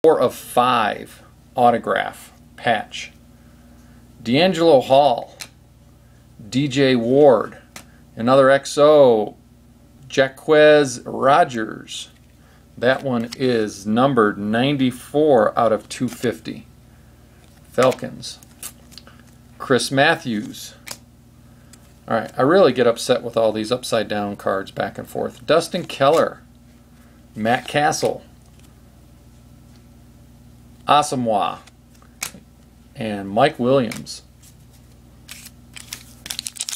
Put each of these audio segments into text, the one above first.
4/5 autograph patch. D'Angelo Hall, DJ Ward, another XO, Jaquez Rogers. That one is numbered 94 out of 250. Falcons. Chris Matthews. Alright, I really get upset with all these upside down cards back and forth. Dustin Keller, Matt Castle, Asamoah, and Mike Williams.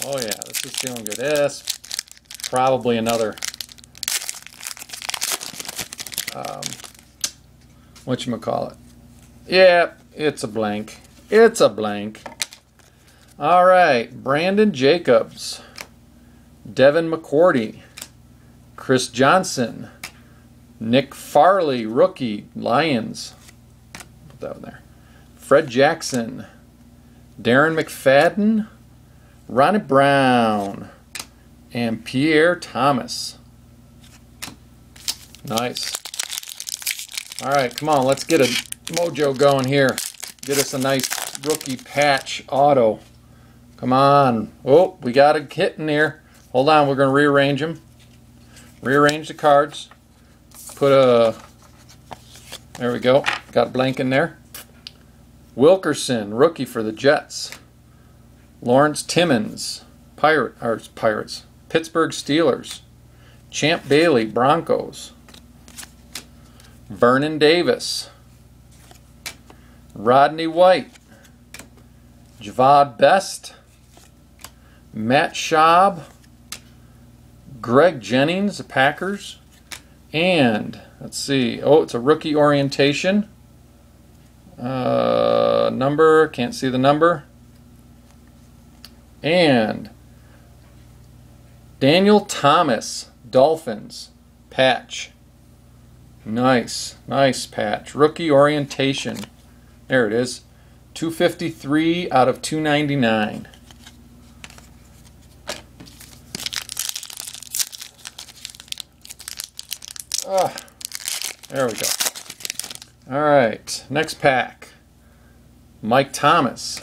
Oh yeah, this is feeling good. This probably another whatchamacallit. Yeah, it's a blank. It's a blank. Alright, Brandon Jacobs, Devin McCourty, Chris Johnson, Nick Farley, rookie, Lions. Put that one there. Fred Jackson, Darren McFadden, Ronnie Brown, and Pierre Thomas. Nice. Alright, come on, let's get a mojo going here. Get us a nice rookie patch auto. Come on. Oh, we got a hit in here. Hold on, we're going to rearrange them. Rearrange the cards. Put a... There we go. Got a blank in there. Wilkerson, rookie for the Jets. Lawrence Timmons, Pirates. Pittsburgh Steelers. Champ Bailey, Broncos. Vernon Davis. Rodney White. Javad Best. Matt Schaub. Greg Jennings, the Packers. And, let's see, oh, it's a rookie orientation. Number, can't see the number. And Daniel Thomas, Dolphins, patch. Nice, nice patch. Rookie orientation. There it is. 253 out of 299. There we go. Alright, next pack. Mike Thomas,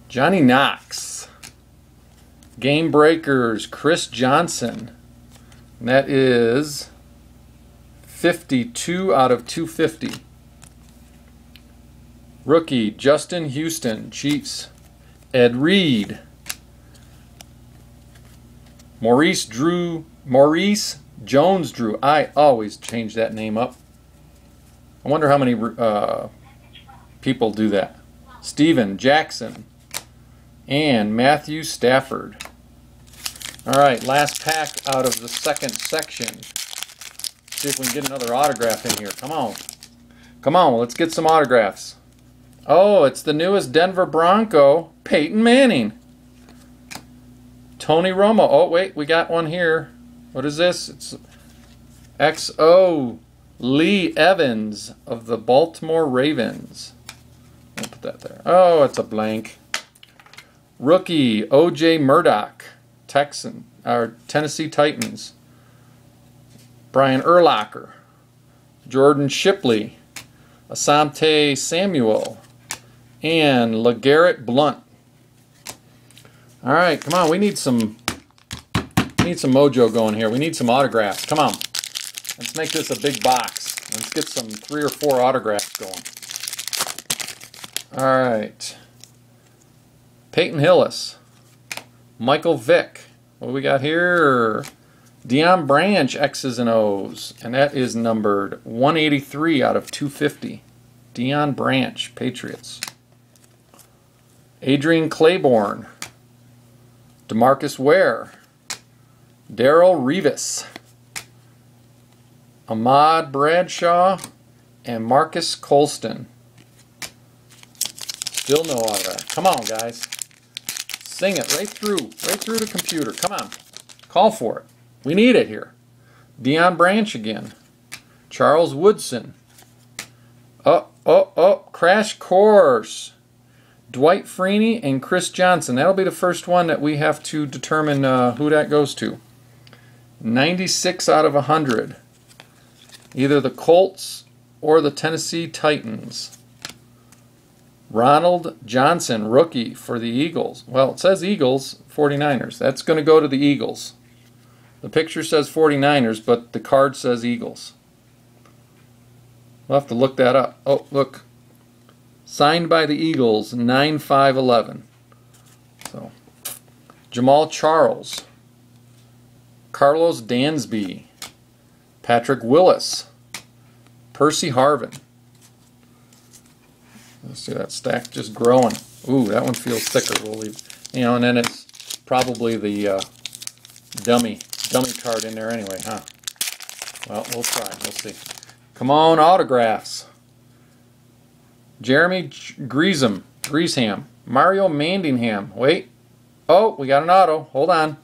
Johnny Knox, Game Breakers, Chris Johnson. And that is 52 out of 250. Rookie, Justin Houston, Chiefs. Ed Reed. Maurice Jones-Drew. I always change that name up. I wonder how many people do that. Steven Jackson. And Matthew Stafford. Alright, last pack out of the second section. See if we can get another autograph in here. Come on. Come on, let's get some autographs. Oh, it's the newest Denver Bronco, Peyton Manning. Tony Romo. Oh, wait, we got one here. What is this? It's XO Lee Evans of the Baltimore Ravens. I'll put that there. Oh, it's a blank. Rookie O.J. Murdoch, Tennessee Titans. Brian Urlacher, Jordan Shipley, Asante Samuel, and LeGarrette Blount. All right, come on. We need some mojo going here. We need some autographs. Come on. Let's make this a big box. Let's get some 3 or 4 autographs going. All right. Peyton Hillis, Michael Vick. What do we got here? Deion Branch, X's and O's. And that is numbered 183 out of 250. Deion Branch, Patriots. Adrian Claiborne. DeMarcus Ware. Darrell Revis. Ahmad Bradshaw. And Marcus Colston. Still no autograph. Come on, guys. Sing it right through the computer. Come on. Call for it. We need it here. Deion Branch again. Charles Woodson. Crash Course. Dwight Freeney and Chris Johnson. That'll be the first one that we have to determine who that goes to. 96 out of 100. Either the Colts or the Tennessee Titans. Ronald Johnson, rookie for the Eagles. Well, it says Eagles, 49ers. That's going to go to the Eagles. The picture says 49ers, but the card says Eagles. We'll have to look that up. Oh, look. Signed by the Eagles, 9/5/11. So, Jamal Charles. Carlos Dansby. Patrick Willis. Percy Harvin. Let's see that stack just growing. Ooh, that one feels thicker. We'll leave, and then it's probably the dummy card in there anyway, huh? Well, we'll try. We'll see. Come on, autographs. Jeremy Greesham, Mario Mandingham. Wait. Oh, we got an auto. Hold on.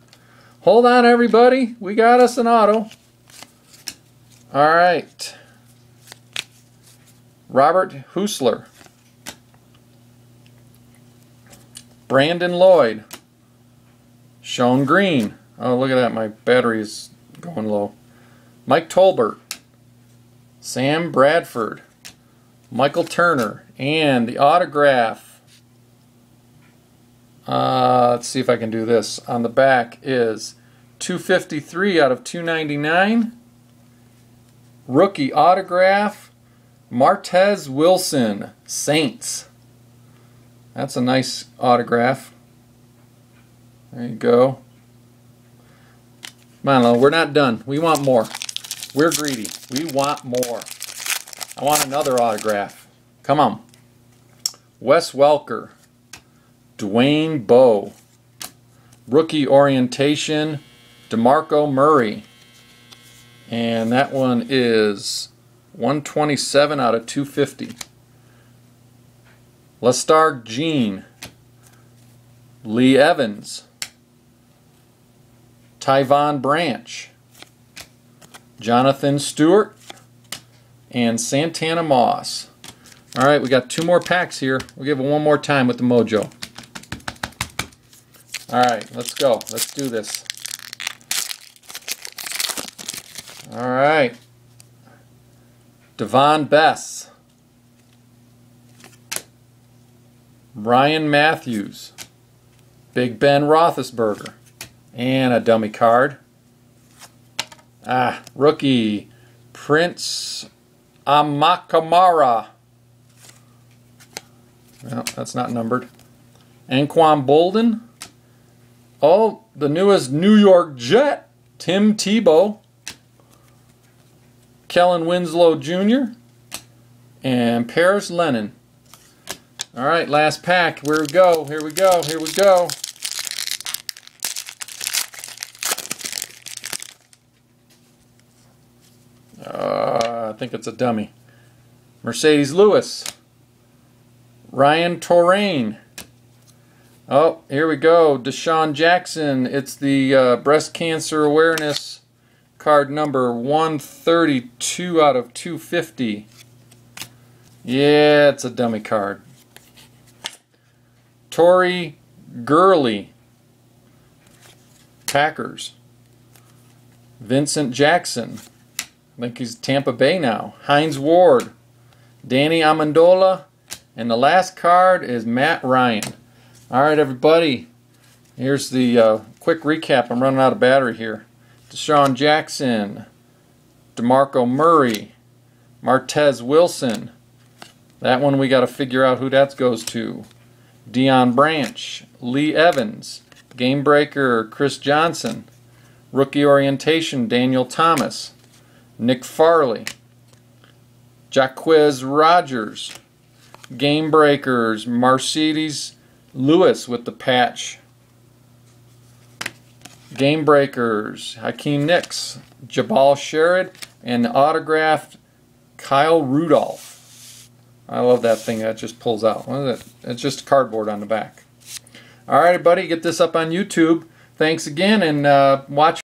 Hold on, everybody. We got us an auto. All right. Robert Husler. Brandon Lloyd. Sean Green. Oh, look at that. My battery is going low. Mike Tolbert. Sam Bradford. Michael Turner. And the autograph. Let's see if I can do this. On the back is 253 out of 299. Rookie autograph. Martez Wilson. Saints. That's a nice autograph. There you go. Come on, we're not done. We want more. We're greedy. We want more. I want another autograph. Come on. Wes Welker. Dwayne Bowe. Rookie orientation. DeMarco Murray. And that one is 127 out of 250. Lestar Jean. Lee Evans. Tyvon Branch. Jonathan Stewart. And Santana Moss. Alright, we got two more packs here. We'll give it one more time with the mojo. Alright, let's go. Let's do this. Alright. Devon Bess. Ryan Matthews. Big Ben Roethlisberger. And a dummy card. Rookie. Prince Amakamara. No, that's not numbered. Anquan Bolden. Oh, the newest New York Jet. Tim Tebow. Kellen Winslow Jr. And Paris Lennon. Alright, last pack. Here we go. Here we go. Here we go. I think it's a dummy. Mercedes Lewis. Ryan Torain. Oh, here we go. Deshaun Jackson. It's the breast cancer awareness card number 132 out of 250. Yeah, it's a dummy card. Torrey Gurley. Packers. Vincent Jackson. I think he's Tampa Bay now. Hines Ward. Danny Amendola. And the last card is Matt Ryan. Alright, everybody. Here's the quick recap. I'm running out of battery here. Deshaun Jackson. DeMarco Murray. Martez Wilson. That one we got to figure out who that goes to. Deion Branch. Lee Evans. Game Breaker Chris Johnson. Rookie Orientation Daniel Thomas. Nick Farley. Jaquiz Rogers. Game Breakers Mercedes Lewis with the patch. Game Breakers Hakeem Nicks. Jabal Sherrod. And the autographed Kyle Rudolph. I love that thing that just pulls out. What is it? It's just cardboard on the back. Alright, everybody, get this up on YouTube. Thanks again, and watch